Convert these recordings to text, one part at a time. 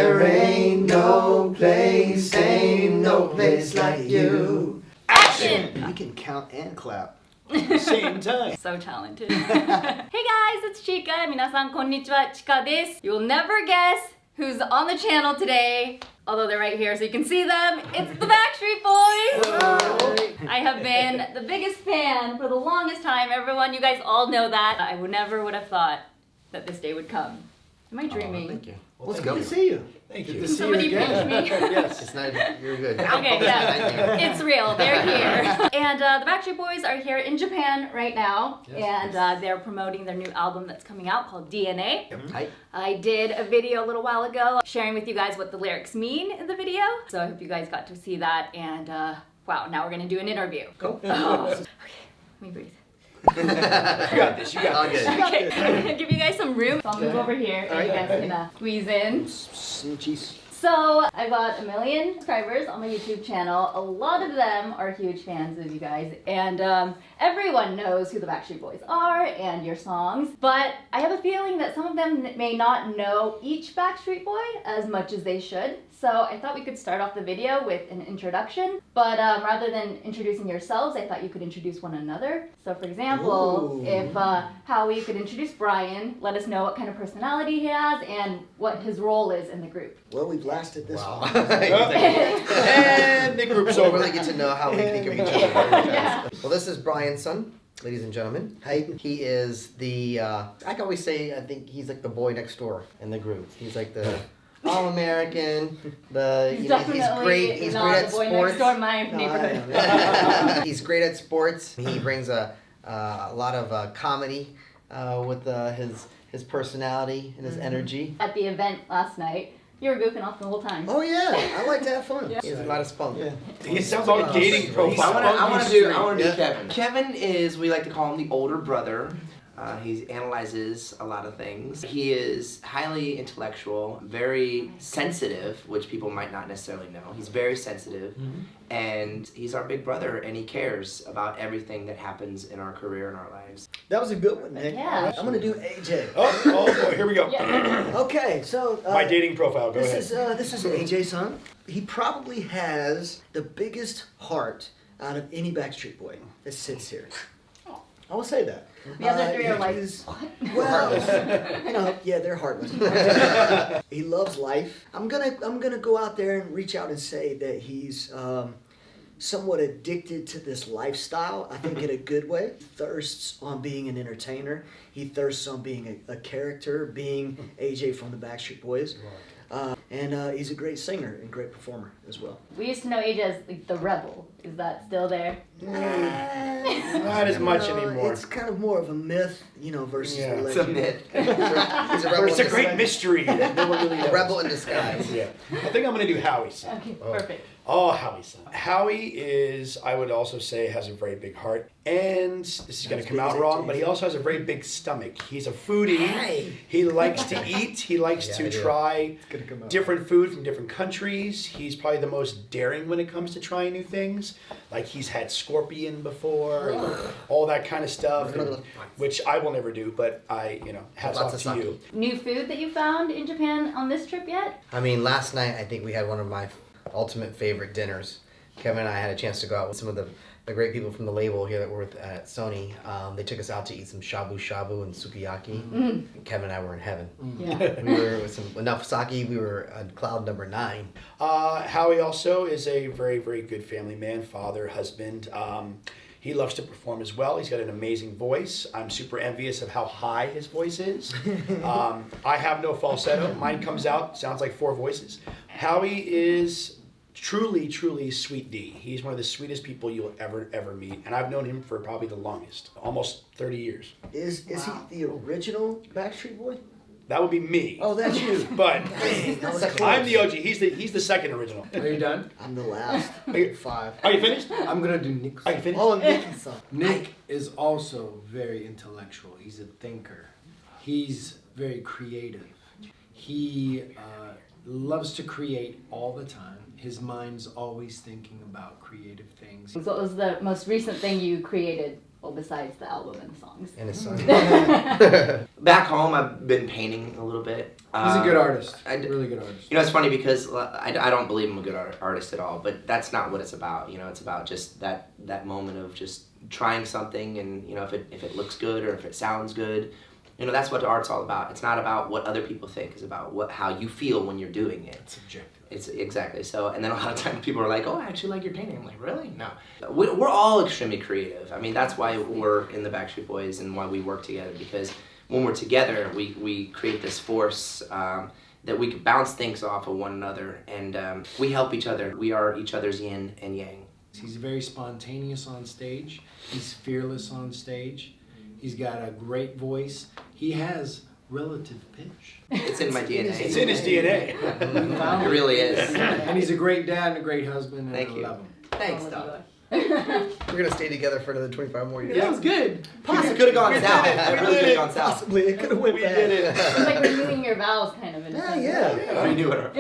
There ain't no place like you. Action! You can count and clap. Same time. So talented. Hey guys, it's Chika. 皆さんこんにちは、Chika です。You'll never guess who's on the channel today. Although they're right here so you can see them. It's the Backstreet Boys! I have been the biggest fan for the longest time, everyone. You guys all know that. I never would have thought that this day would come. Am I dreaming? Thank you. Well, It's good to see you. Thank you. Good to see Somebody you again. pinch me. Yes. It's not, you're good. Okay, yeah, it's real. They're here. And the Backstreet Boys are here in Japan right now. Yes, And they're promoting their new album that's coming out called DNA. Hi. I did a video a little while ago sharing with you guys what the lyrics mean in the video. So I hope you guys got to see that. And wow, now we're going to do an interview. Cool. Oh. Okay, let me breathe. You got this. You got this. Okay, I'm going to give you guys some room. So I'll move over here and you guys can squeeze in. Snoochies. So, I've got 1 million subscribers on my YouTube channel. A lot of them are huge fans of you guys, and everyone knows who the Backstreet Boys are and your songs, but I have a feeling that some of them may not know each Backstreet Boy as much as they should. So I thought we could start off the video with an introduction, but rather than introducing yourselves, I thought you could introduce one another. So for example, if Howie could introduce Brian, let us know what kind of personality he has and what his role is in the group. Well, we've lasted this long. And the group's So we over. really get to know how we think of each other. Yeah. Well, this is Brian's son, ladies and gentlemen. He is the, I can always say, I think he's like the boy next door in the group. He's like the all-American, He's definitely he's not great at the boy sports. next door in my neighborhood. He's great at sports. He brings a lot of comedy with his personality and his energy. At the event last night, you were goofing off the whole time. Oh yeah, I like to have fun. Yeah. He has a lot of spunk. Yeah. It sounds like a dating profile. I want to do Yeah. Kevin. Kevin is, we like to call him the older brother. He analyzes a lot of things. He is highly intellectual, very sensitive, which people might not necessarily know. He's very sensitive, and he's our big brother, and he cares about everything that happens in our career and our lives. That was a good one, Nick. Yeah. I'm going to do AJ. Oh boy, here we go. Yeah. Okay, so... My dating profile, go This ahead. is AJ's son. He probably has the biggest heart out of any Backstreet Boy that sits here. I will say that. The other three are like, he's- what? Well, you know, yeah, they're heartless. He loves life. I'm gonna go out there and reach out and say that he's somewhat addicted to this lifestyle. I think in a good way. He thirsts on being an entertainer. He thirsts on being a character, being AJ from the Backstreet Boys. And he's a great singer and great performer as well. We used to know AJ as like, the rebel. Is that still there? Not as much anymore. It's kind of more of a myth, you know, versus Yeah. the It's a legend. myth. He's a But rebel. it's a great mystery that no one really knows. A rebel in disguise. Yeah. I think I'm going to do Howie's son. Okay, perfect. Oh, Howie's son. Howie is, I would also say, has a very big heart. And this is going to come out wrong, but he also has a very big stomach. He's a foodie. Hey. He likes to eat. He likes Yeah, to I do. try gonna come out. different food from different countries. He's probably the most daring when it comes to trying new things. Like he's had scorpion before, and all that kind of stuff, and- which I will never do, but hats Lots off of to sake. you. New food that you found in Japan on this trip yet? I mean, last night I think we had one of my ultimate favorite dinners. Kevin and I had a chance to go out with some of the great people from the label here that work at Sony. They took us out to eat some shabu shabu and sukiyaki. Kevin and I were in heaven. Yeah. We were with enough sake. We were on cloud number 9. Howie also is a very, very good family man, father, husband. He loves to perform as well. He's got an amazing voice. I'm super envious of how high his voice is. I have no falsetto. Mine comes out, sounds like 4 voices. Howie is truly, truly sweet D. He's one of the sweetest people you'll ever meet. And I've known him for probably the longest, almost 30 years. Is he the original Backstreet Boy? That would be me. Oh, that's you. But That was close. I'm the OG. He's the second original. Are you done? I'm the last. Are you, 5. are you finished? I'm gonna do Nick's. Are you finished? Oh, Nick's son. Nick is also very intellectual. He's a thinker. He's very creative. He loves to create all the time. His mind's always thinking about creative things. What was the most recent thing you created Well, besides the album and the songs. And his son. Back home, I've been painting a little bit. He's a good artist. Really good artist. You know, it's funny because I don't believe I'm a good artist at all, but that's not what it's about. You know, it's about just that moment of just trying something, and you know, if it looks good or if it sounds good, you know, that's what the art's all about. It's not about what other people think. It's about how you feel when you're doing it. It's subjective. It's exactly so. And then a lot of times people are like, "Oh, I actually like your painting." I'm like, "Really? No." We're all extremely creative. I mean, that's why we're in the Backstreet Boys and why we work together, because when we're together, we create this force that we can bounce things off of one another, and we help each other. We are each other's yin and yang. He's very spontaneous on stage. He's fearless on stage. He's got a great voice. He has relative pitch. It's in my DNA. It's in his DNA. It really is. And he's a great dad and a great husband, and Thank I you. love him. Thanks, All of Doug. We're gonna stay together for another 25 more years. Yeah, it was good. Possibly could have gone south. It really could have gone south. Possibly, it could have went bad. It's like renewing your vows, kind of. In a sense. Yeah. We knew it.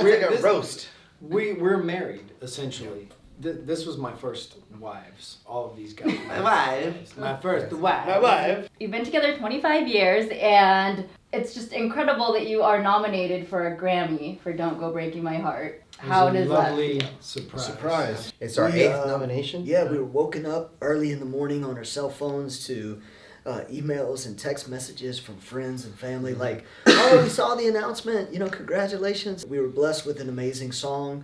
We're like a roast. We're married, essentially. This was my first wives. All of these guys. My wife. My first wife. My wife. You've been together 25 years, and it's just incredible that you are nominated for a Grammy for "Don't Go Breaking My Heart." How does that lovely feel? surprise. It's our We, 8th nomination. Yeah, we were woken up early in the morning on our cell phones to emails and text messages from friends and family like, "Oh, we saw the announcement, you know, congratulations." We were blessed with an amazing song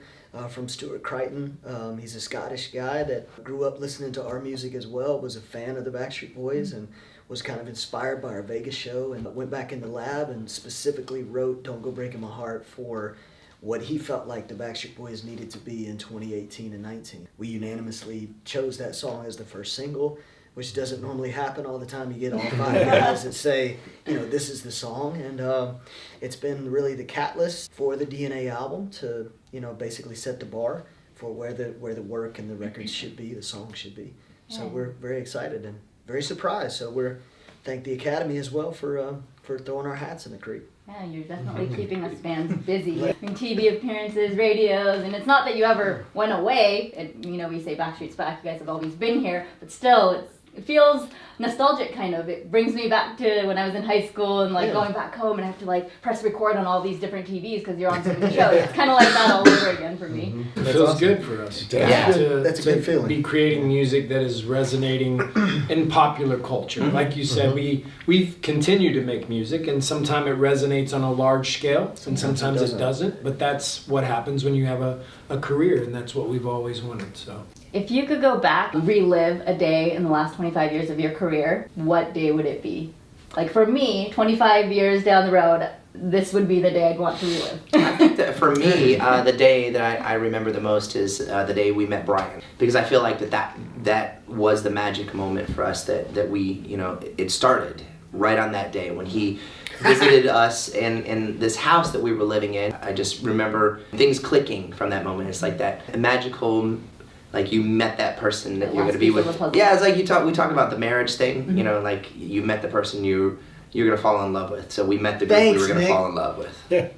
from Stuart Crichton. He's a Scottish guy that grew up listening to our music as well, was a fan of the Backstreet Boys, and was kind of inspired by our Vegas show, and went back in the lab and specifically wrote "Don't Go Breaking My Heart" for what he felt like the Backstreet Boys needed to be in 2018 and 19. We unanimously chose that song as the first single, which doesn't normally happen all the time. You get all 5 guys that say, you know, this is the song. And it's been really the catalyst for the DNA album to, you know, basically set the bar for where the work and the records should be, the songs should be. So we're very excited and very surprised. So we're thank the Academy as well for throwing our hats in the creek. Yeah, you're definitely keeping us fans busy. I mean, TV appearances, radios, and it's not that you ever went away. You know, we say Backstreet's back, you guys have always been here, but still, it feels nostalgic, kind of. It brings me back to when I was in high school and like going back home and I have to like press record on all these different TVs because you're on so many shows. It's kind of like that all over again for me. It feels good for us. Yeah. That's a good feeling. Be creating music that is resonating in popular culture. Like you said, we've continued to make music, and sometimes it resonates on a large scale, and sometimes it doesn't. But that's what happens when you have a career, and that's what we've always wanted. So. If you could go back, relive a day in the last 25 years of your career, what day would it be? Like for me, 25 years down the road, this would be the day I'd want to relive. I think that for me, the day that I remember the most is the day we met Brian, because I feel like that was the magic moment for us that we, you know, it started right on that day when he visited us in this house that we were living in. I just remember things clicking from that moment. It's like that magical, like you met that person that you're going to be with. Yeah, it's like we talk about the marriage thing, you know, like you met the person you're going to fall in love with. So we met the group we were going to fall in love with. That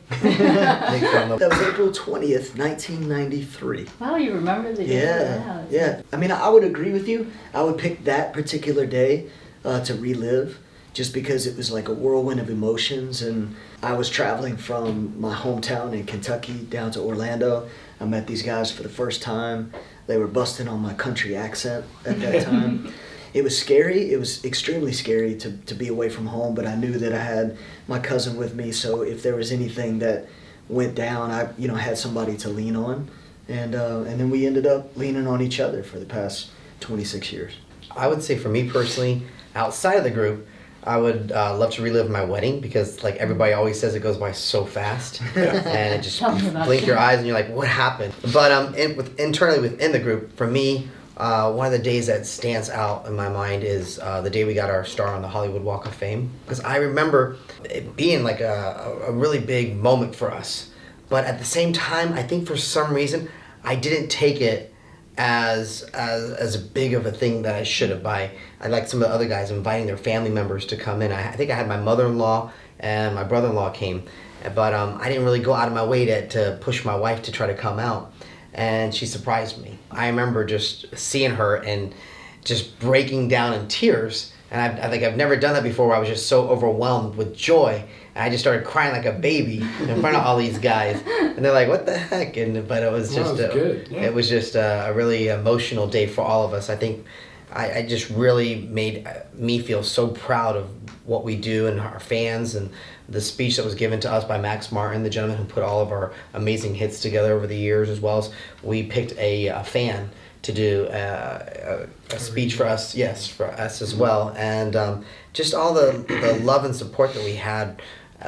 was April 20th, 1993. Wow, you remember the day? Yeah. I mean, I would agree with you. I would pick that particular day to relive, just because it was like a whirlwind of emotions. And I was traveling from my hometown in Kentucky down to Orlando. I met these guys for the first time. They were busting on my country accent at that time. It was scary. It was extremely scary to be away from home, but I knew that I had my cousin with me, so if there was anything that went down, I had somebody to lean on. And then we ended up leaning on each other for the past 26 years. I would say for me personally, outside of the group, I would love to relive my wedding, because like everybody always says, it goes by so fast, and it just blink your eyes and you're like, what happened? But internally within the group, for me, one of the days that stands out in my mind is the day we got our star on the Hollywood Walk of Fame, because I remember it being like a really big moment for us. But at the same time, I think for some reason I didn't take it as big of a thing that I should have. I like some of the other guys inviting their family members to come in. I think I had my mother-in-law and my brother-in-law came, but I didn't really go out of my way to push my wife to try to come out, and she surprised me. I remember just seeing her and just breaking down in tears. And I think I've never done that before where I was just so overwhelmed with joy. And I just started crying like a baby in front of all these guys. And they're like, what the heck? But it was just, good. It was just a really emotional day for all of us. I think I just really made me feel so proud of what we do and our fans, and the speech that was given to us by Max Martin, the gentleman who put all of our amazing hits together over the years, as well as we picked a fan to do a speech for us, for us as well. And just all the love and support that we had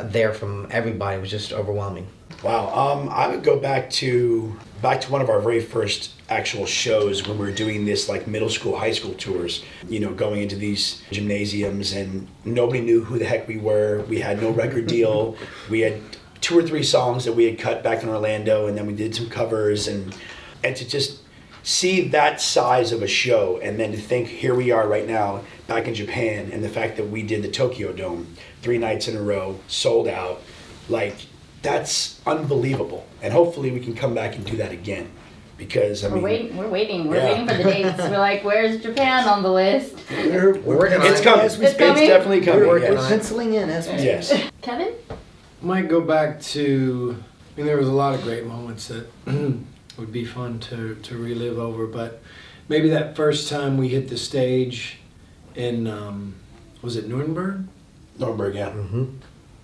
there from everybody was just overwhelming. Wow. I would go back to one of our very first actual shows when we were doing this like middle school, high school tours, you know, going into these gymnasiums and nobody knew who the heck we were. We had no record deal. We had 2 or 3 songs that we had cut back in Orlando, and then we did some covers, and to just see that size of a show, and then to think here we are right now back in Japan, and the fact that we did the Tokyo Dome 3 nights in a row, sold out, like that's unbelievable. And hopefully we can come back and do that again, because I mean we're waiting for the dates. We're like, where's Japan on the list? We're working on it's it coming. as we It's speak. definitely coming. We're Yes. penciling in as we speak. Yes. Kevin? Might go back to, I mean, there was a lot of great moments that would be fun to relive over, but maybe that first time we hit the stage in, was it Nuremberg? Nuremberg, yeah. Mm-hmm.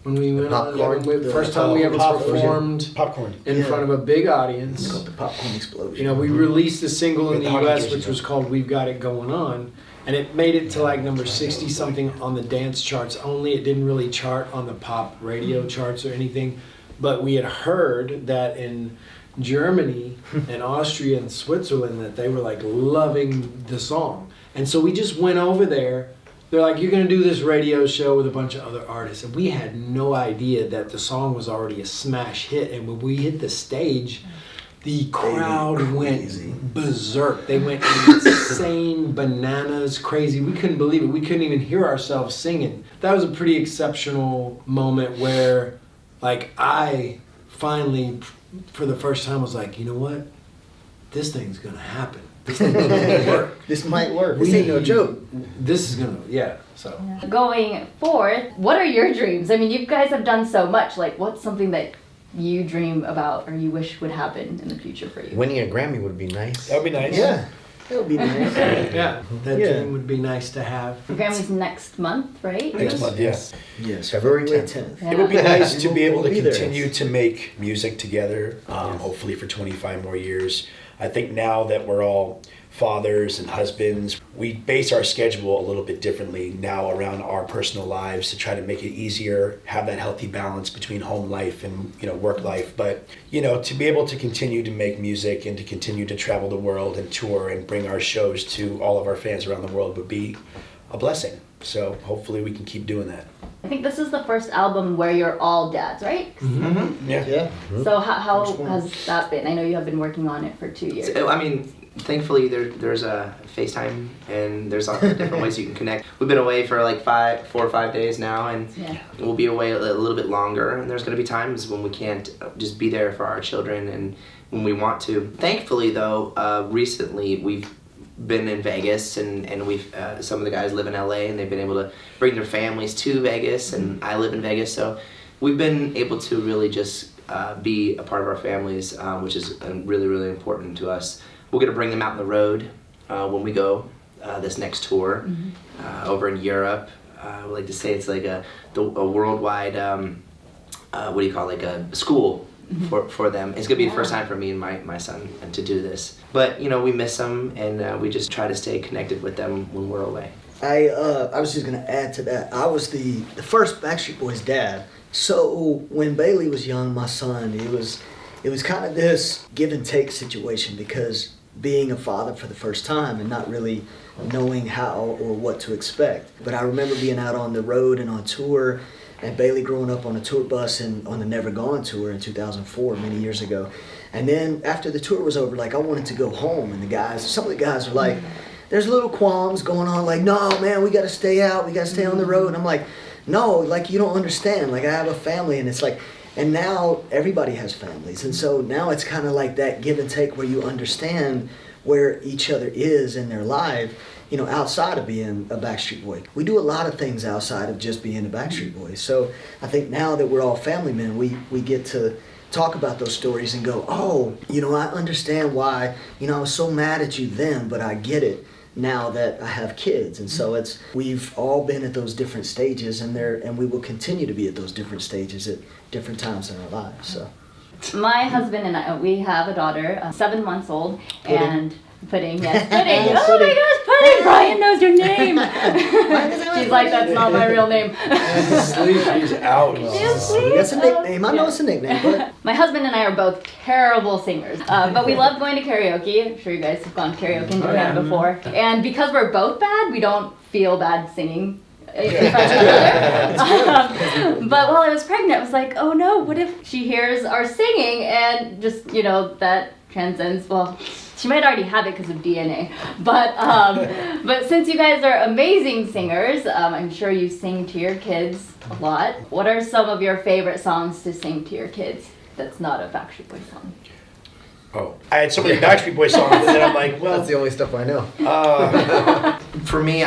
When we went on, popcorn. first time we ever performed Popcorn. in front of a big It's audience. called the popcorn explosion. You know, we released a single in With the the US hockey which was called We've Got It Going On, and it made it to like number 60 something on the dance charts only. It didn't really chart on the pop radio charts or anything, but we had heard that in Germany and Austria and Switzerland that they were like loving the song. And so we just went over there. They're like, you're gonna do this radio show with a bunch of other artists. And we had no idea that the song was already a smash hit. And when we hit the stage, the crowd went berserk. They went insane, bananas, crazy. We couldn't believe it. We couldn't even hear ourselves singing. That was a pretty exceptional moment where, like, I finally, for the first time, was like, you know what? This thing's gonna happen. This thing's gonna work. This might work. This ain't no joke. This is gonna, so. Going forth, what are your dreams? I mean, you guys have done so much. Like, what's something that you dream about or you wish would happen in the future for you? Winning a Grammy would be nice. That would be nice. Yeah, that would be nice. Yeah, that Yeah. dream would be nice to have. The Grammy's next month, right? Next month, yes. Yes, February February 10th. 10th. It would be nice to We'll- be able we'll to be there. continue to make music together, hopefully for 25 more years. I think now that we're all fathers and husbands, we base our schedule a little bit differently now around our personal lives to try to make it easier, have that healthy balance between home life and, you know, work life. But, you know, to be able to continue to make music and to continue to travel the world and tour and bring our shows to all of our fans around the world would be a blessing. So hopefully we can keep doing that. I think this is the first album where you're all dads, right? Yeah. Yeah. So how First one. has that been? I know you have been working on it for 2 years. So, I mean, thankfully there's a FaceTime and there's lots of different ways you can connect. We've been away for like 4 or 5 days now, and Yeah. we'll be away a little bit longer. And there's going to be times when we can't just be there for our children and when we want to. Thankfully, though, recently we've been in Vegas, and we've some of the guys live in LA, and they've been able to bring their families to Vegas, and I live in Vegas, so we've been able to really just be a part of our families, which is really, really important to us. We're going to bring them out on the road when we go this next tour over in Europe. I would like to say it's like a worldwide, what do you call it, like a school for them. It's going to be the first time for me and my son to do this. But, you know, we miss them, and we just try to stay connected with them when we're away. I was just gonna add to that. I was the first Backstreet Boys dad. So when Bailey was young, my son, it was kind of this give and take situation, because being a father for the first time and not really knowing how or what to expect. But I remember being out on the road and on tour, and Bailey growing up on a tour bus and on the Never Gone tour in 2004, many years ago. And then after the tour was over, like, I wanted to go home, and some of the guys were like, there's little qualms going on, like, no, man, we got to stay out, we got to stay on the road. And I'm like, no, like, you don't understand. Like, I have a family, and it's like, and now everybody has families. And so now it's kind of like that give and take where you understand where each other is in their life. outside of being a Backstreet Boy. We do a lot of things outside of just being a Backstreet Boy. So I think now that we're all family men, we get to talk about those stories and go, oh, I understand why, I was so mad at you then, but I get it now that I have kids. And so we've all been at those different stages, and we will continue to be at those different stages at different times in our lives. So My husband and I, we have a daughter, 7 months old, and Pudding, yes, Pudding. Yes, Oh my Pudding. gosh, Pudding! Brian knows your name. She's like, that's not my real name. She's out. She's sweet. that's a nickname. I know Yeah. it's a nickname, but My husband and I are both terrible singers, but we love going to karaoke. I'm sure you guys have gone to karaoke in Japan before. And because we're both bad, we don't feel bad singing in front of each other. But while I was pregnant, I was like, oh no, what if she hears our singing and just, that transcends, well, she might already have it because of DNA. But since you guys are amazing singers, I'm sure you sing to your kids a lot. What are some of your favorite songs to sing to your kids that's not a Backstreet Boys song? Oh, I had so many Backstreet Boys songs, and then I'm like, well, That's the only stuff I know. For me,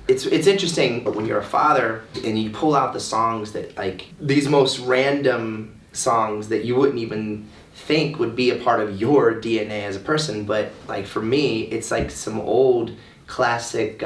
it's interesting when you're a father and you pull out the songs that, like, these most random songs that you wouldn't even think would be a part of your DNA as a person, but like for me, it's like some old classic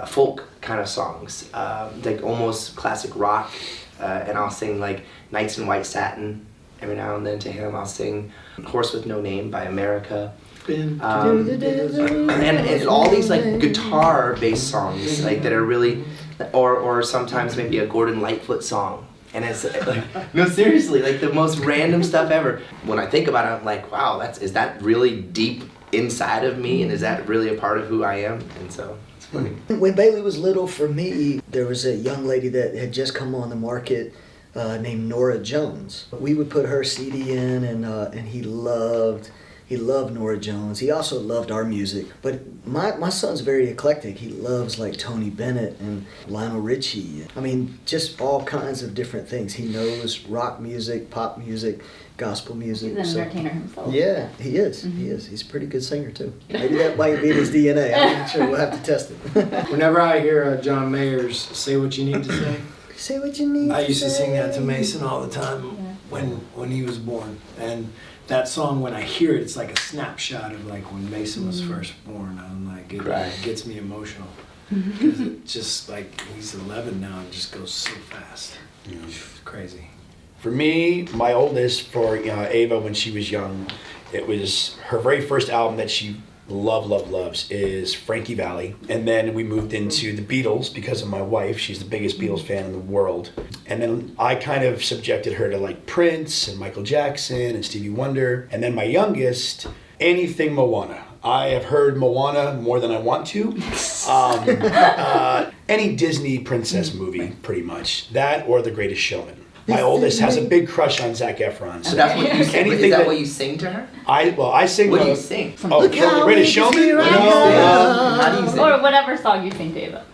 folk kind of songs, like almost classic rock, and I'll sing like Nights in White Satin every now and then to him. I'll sing Horse with No Name by America. And all these like guitar based songs like that are really, or sometimes maybe a Gordon Lightfoot song. And it's like, no, seriously, like the most random stuff ever. When I think about it, I'm like, wow, is that really deep inside of me? And is that really a part of who I am? And so it's funny. when Bailey was little, for me, there was a young lady that had just come on the market named Nora Jones. We would put her CD in, and he loved Nora Jones. He also loved our music. But my son's very eclectic. He loves like Tony Bennett and Lionel Richie. I mean, just all kinds of different things. He knows rock music, pop music, gospel music. He's an entertainer himself. Yeah, he is. He is. He's a pretty good singer too. Maybe that might be in his DNA. I'm not sure. We'll have to test it. Whenever I hear John Mayer's "Say What You Need to Say," Say what you need. I used to say. sing that to Mason all the time when he was born. And that song, when I hear it, it's like a snapshot of like when Mason was first born. I'm like, it Right. gets me emotional because it just like he's 11 now and just goes so fast. It's crazy. For me, my oldest, for Ava when she was young, it was her very first album that she loves is Frankie Valli. And then we moved into the Beatles because of my wife. She's the biggest Beatles fan in the world. And then I kind of subjected her to like Prince and Michael Jackson and Stevie Wonder. And then my youngest, anything Moana. I have heard Moana more than I want to. Any Disney princess movie, pretty much. That or The Greatest Showman. My oldest has a big crush on Zac Efron. So So that's what you sing. anything Is that that- what you sing to her? I sing. What do you sing? Oh, Look from The how Greatest we can see Showman? right No, now. How do you sing? Or whatever song you sing to Ava.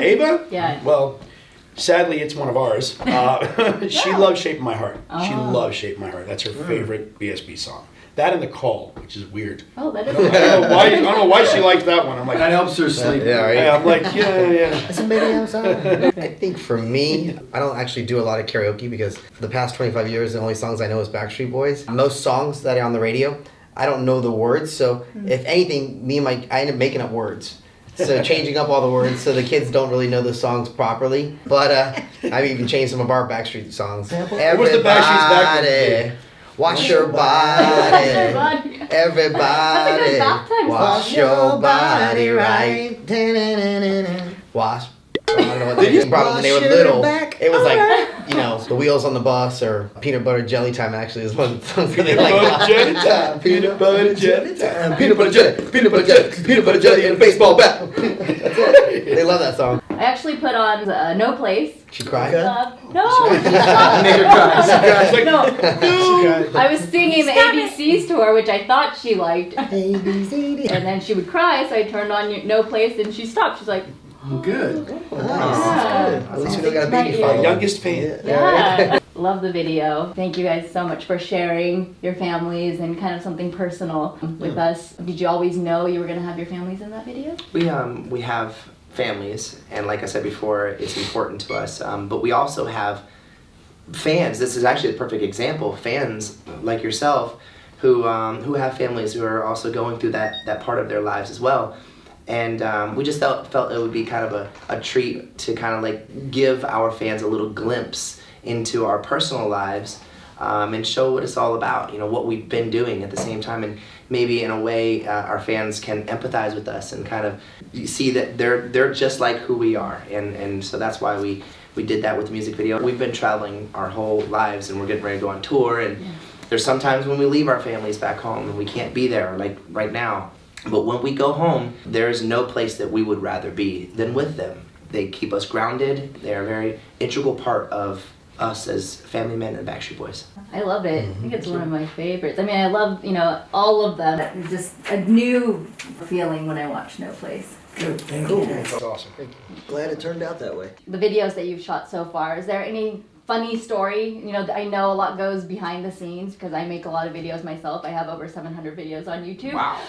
Ava? Yeah. Well, sadly, it's one of ours. She loves Shaping My Heart. She Oh. loves Shaping My Heart. That's her favorite BSB song. That and The Call, which is weird. Oh, that is I don't know why she likes that one. I'm like, That helps her sleep. Yeah, right. I'm like, yeah. Somebody outside. I think for me, I don't actually do a lot of karaoke because for the past 25 years, the only songs I know is Backstreet Boys. Most songs that are on the radio, I don't know the words. So if anything, I end up making up words. So changing up all the words so the kids don't really know the songs properly. But I've even changed some of our Backstreet songs. What was the Backstreet's backwards Everybody, wash your body. Everybody, wash your body right. Wash. I don't know what they did. Probably when they were little. It was like, the wheels on the bus or peanut butter jelly time actually is one of the songs that they like. Peanut butter jelly time. Peanut butter jelly, and a baseball bat. They love that song. I actually put on No Place. She cried. No. Made her cry. No. Okay. I was singing the ABCs to her, which I thought she liked. And then she would cry, so I turned on No Place, and she stopped. She's like, Good. Nice. Yeah. That's good. At least we don't got a baby My My father. youngest fan. yeah. Love the video. Thank you guys so much for sharing your families and kind of something personal with us. Did you always know you were going to have your families in that video? We have families, and like I said before, it's important to us. But we also have fans. This is actually a perfect example. Fans like yourself who have families who are also going through that part of their lives as well. And we just felt it would be kind of a treat to kind of like give our fans a little glimpse into our personal lives, and show what it's all about, you know, what we've been doing at the same time, and maybe in a way our fans can empathize with us and kind of see that they're just like who we are, and so that's why we did that with the music video. We've been traveling our whole lives, and we're getting ready to go on tour, and there's sometimes when we leave our families back home and we can't be there, like right now. But when we go home, there's no place that we would rather be than with them. They keep us grounded. They are a very integral part of us as family men and Backstreet Boys. I love it. I think it's one of my favorites. I mean, I love, all of them. It's just a new feeling when I watch No Place. Good, thank you. That's awesome. Glad it turned out that way. The videos that you've shot so far, is there any funny story? I know a lot goes behind the scenes because I make a lot of videos myself. I have over 700 videos on YouTube. Wow.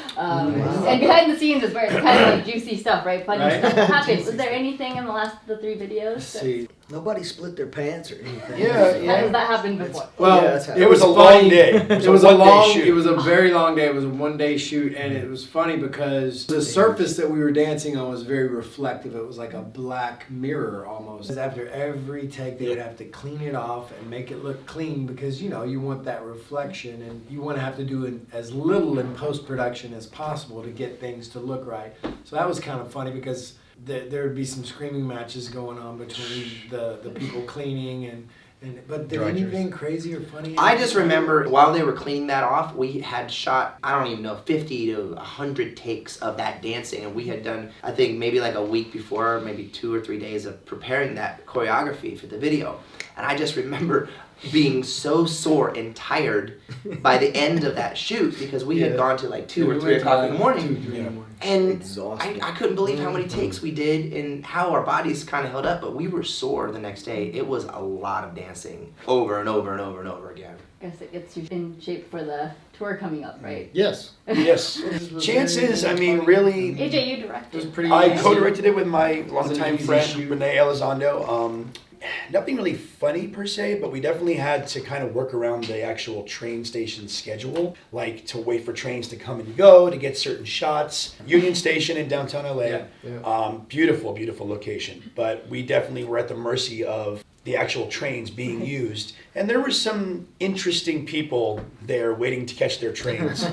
And behind the scenes is where it's kind of like juicy stuff, right? Funny stuff happens. Was there anything in the 3 videos? See. Nobody split their pants or anything. Has that happened before? Well, It was a long day. It was a very long day. It was a one-day shoot, and it was funny because the surface that we were dancing on was very reflective. It was like a black mirror almost. After every take, they would have to clean it off and make it look clean because you want that reflection, and you want to have to do it as little in post-production as possible to get things to look right. So that was kind of funny because there would be some screaming matches going on between the people cleaning but did anything crazy or funny? I just remember while they were cleaning that off, we had shot, I don't even know, 50 to 100 takes of that dancing, and we had done, I think, maybe like a week before, maybe 2 or 3 days of preparing that choreography for the video. And I just remember being so sore and tired by the end of that shoot because we had gone to like 2 or 3 o'clock in the morning. And I couldn't believe how many takes we did and how our bodies kind of held up, but we were sore the next day. It was a lot of dancing over and over and over and over again. I guess it gets you in shape for the tour coming up, right? Yes. Yes. Chances, I mean, really. AJ, you directed. I co-directed it with my longtime friend, Renee Elizondo. Nothing really funny per se, but we definitely had to kind of work around the actual train station schedule, like to wait for trains to come and go, to get certain shots. Union Station in downtown LA, beautiful, beautiful location. But we definitely were at the mercy of the actual trains being used. And there were some interesting people there waiting to catch their trains,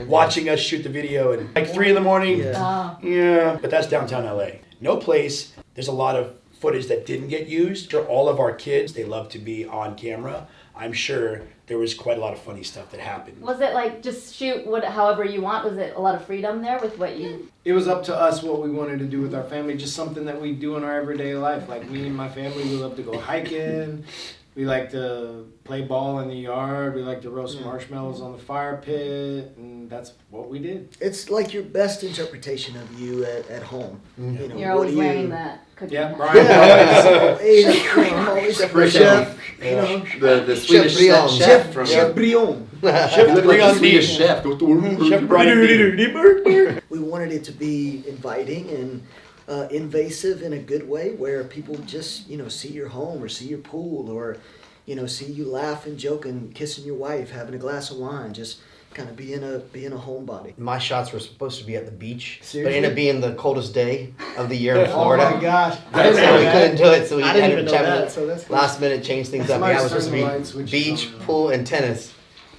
watching us shoot the video at like 3 in the morning. Yeah, but that's downtown LA. No Place, there's a lot of footage that didn't get used. For all of our kids, they love to be on camera. I'm sure there was quite a lot of funny stuff that happened. Was it like just shoot however you want? Was it a lot of freedom there with what you... It was up to us what we wanted to do with our family, just something that we do in our everyday life. Like me and my family, we love to go hiking. We like to play ball in the yard. We like to roast marshmallows on the fire pit, and that's what we did. It's like your best interpretation of you at home. You're always wearing that cookie hat. Brian. Always chef. The Swedish chef from Chef Brion. Chef Brion, Swedish chef. Chef Brian. We wanted it to be inviting and invasive in a good way, where people just see your home or see your pool or see you laugh and joke and kissing your wife, having a glass of wine, just kind of being a homebody. My shots were supposed to be at the beach, Seriously? but it ended up being the coldest day of the year in Florida. Oh my gosh. So we couldn't do it, so we I didn't had even to know that, so that's last minute change things up. Yeah, it was supposed to be beach, pool, and tennis.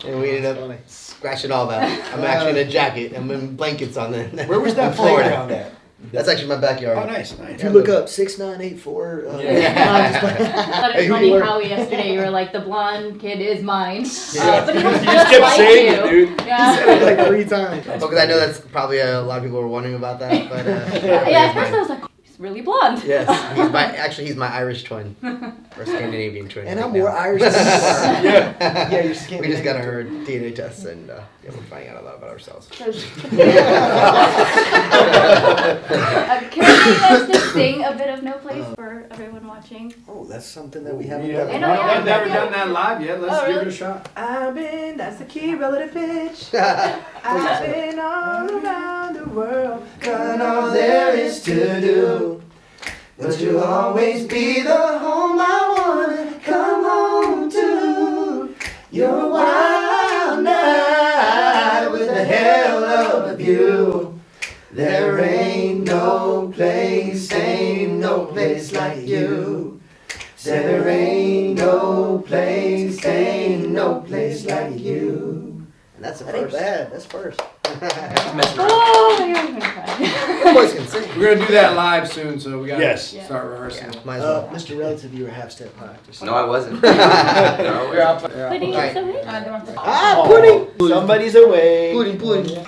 And we ended up scratching all that. I'm actually in a jacket and with blankets on there. Where was that Florida playground at? That's actually my backyard. Oh, nice. If you look up 6984, I thought it was funny how yesterday you were like, the blonde kid is mine. But he looks You just just kept like saying you. it, dude. Yeah. said it like 3 times. Because I know that's probably a lot of people were wondering about that. But Yeah, at first I was like, he's really blonde. Yes, he's my Irish twin, or Scandinavian twin. And right I'm more now. Irish than you are. Yeah, you're We just got our DNA tests, and we're finding out a lot about ourselves. Can you guys just sing a bit of No Place for everyone watching? Oh, that's something that we haven't Yeah, done. I've never done that live yet. Let's Oh, give it really? a shot. That's the key relative bitch. I've been all around the world, done all there is to do. But you'll always be the home I wanna come home to. You're a wild night with a hell of a view. There ain't no place like you. Said there ain't no place like you. And that's a That ain't first. bad. That's first. Oh my god, I'm gonna cry. Your boys can sing. We're gonna do that live soon, so we gotta Yes. start rehearsing. Might as well. Mr. Relative, you were half-step practice. No, I wasn't. We're out. Pudding Alright. is so rich. Ah, pudding! Somebody's away. Pudding.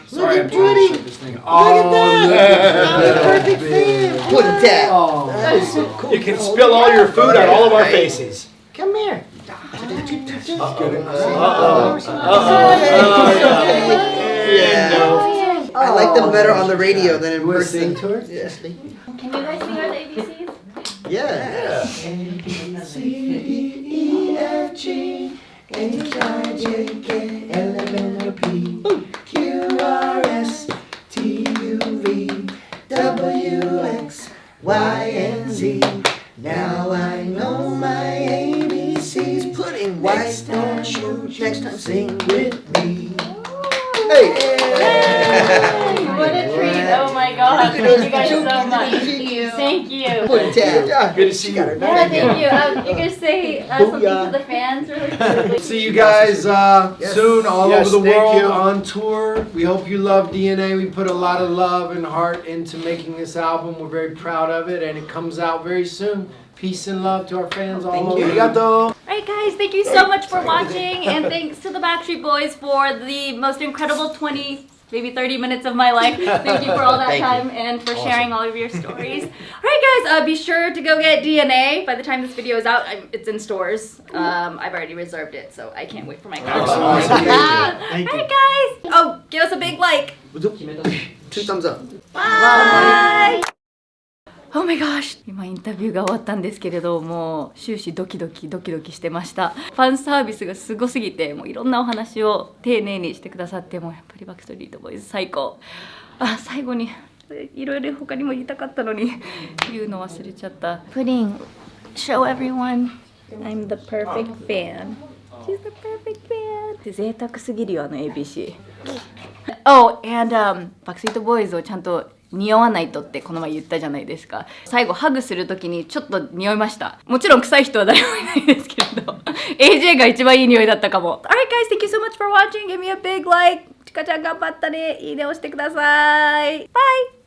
Sorry, at I'm trying to Pudding. shut this thing. Look Oh, at that! I'm the perfect fan. Pudding tap. Oh. That is so cool. You can spill all your food on all of our faces. Come here. Yeah. I like them better on the radio than in person. Yeah. Can you guys sing our ABCs? Yeah. Now I know my ABCs. Pudding. Why don't you next time sing with me? Hey. What a treat! Oh my gosh! Thank you guys so much. Thank you. Pudding tap. Good to see you. Yeah, thank you. You guys say something to the fans really quickly. See you guys soon all Yes, over the thank world you. on tour. We hope you love DNA. We put a lot of love and heart into making this album. We're very proud of it, and it comes out very soon. Peace and love to our fans all over. Alright guys, thank you so much for watching, and thanks to the Backstreet Boys for the most incredible 20, maybe 30 minutes of my life. Thank you for all that Thank you. time and for sharing all of your stories. Alright guys, be sure to go get DNA. By the time this video is out, it's in stores. I've already reserved it, so I can't wait for my copy. Awesome. Thank you. Alright guys, oh, give us a big like. 2 thumbs up. Bye! Oh my gosh! 今インタビューが終わったんですけれども、終始ドキドキしてました。ファンサービスがすごすぎて、もういろんなお話を丁寧にしてくださって、もうやっぱりバックストリートボーイズ最高。あ、最後にいろいろ他にも言いたかったのに言うの忘れちゃった。Pudding, show everyone I'm the perfect fan. She's the perfect fan. で贅沢すぎるよあの ABC。Oh, and バックストリートボーイズをちゃんと匂わないとってこの前言ったじゃないですか。最後ハグするときにちょっと匂いました。もちろん臭い人は誰もいないですけれどAJ が一番いい匂いだったかも。Alright guys, thank you so much for watching. Give me a big like.ちかちゃん頑張ったね。いいね押してください。Bye!